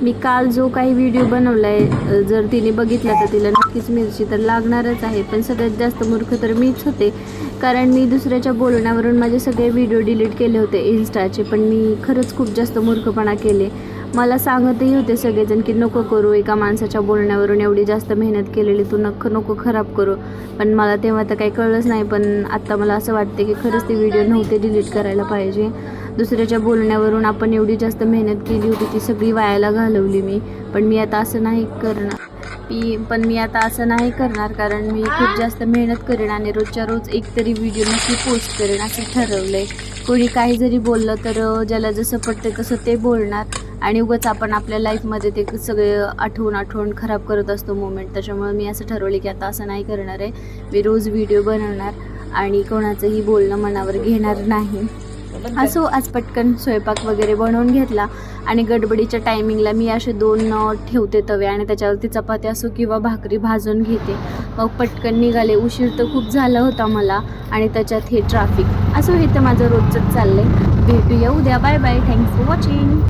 मी काल जो काही व्हिडिओ बनवला आहे जर तिने बघितला तर तिला नक्कीच मिरची तर लागणारच आहे. पण सगळ्यात जास्त मूर्ख तर मीच होते, कारण मी दुसऱ्याच्या बोलण्यावरून माझे सगळे व्हिडिओ डिलीट केले होते इन्स्टाचे. पण मी खरंच खूप जास्त मूर्खपणा केले. मला सांगतही होते सगळेजण की नको करू, एका माणसाच्या बोलण्यावरून एवढी जास्त मेहनत केलेली तू नको खराब करू. पण मला तेव्हा तर काही कळलंच नाही. पण आत्ता मला असं वाटते की खरंच ते व्हिडिओ नव्हते डिलीट करायला पाहिजे. दुसऱ्याच्या बोलण्यावरून आपण एवढी जास्त मेहनत केली होती ती सगळी वायाला घालवली मी. पण मी आता असं नाही करणार, कारण मी खूप जास्त मेहनत करेन आणि रोजच्या रोज एक तरी व्हिडिओ नक्की पोस्ट करेन असं ठरवलं आहे. कोणी काही जरी बोललं तर ज्याला जसं पटतं तसं ते बोलणार आणि उगाच आपण आपल्या लाईफमध्ये ते सगळे आठवून खराब करत असतो मोमेंट. त्याच्यामुळे मी असं ठरवलं की आता असं नाही करणार आहे. मी रोज व्हिडिओ बनवणार आणि कोणाचंही बोलणं मनावर घेणार नाही. असो, आज पटकन स्वयंपाक वगैरे बनवून घेतला आणि गडबडीच्या टायमिंगला मी असे 2 ठेवते तवे आणि त्याच्यावरती चपाती असो किंवा भाकरी भाजून घेते. मग पटकन निघाले. उशीर तर खूप झाला होता मला आणि त्याच्यात हे ट्रॅफिक. असो, हे तर माझं रोजचंच चाललं आहे. भेटूया उद्या. Bye bye. Thanks for watching.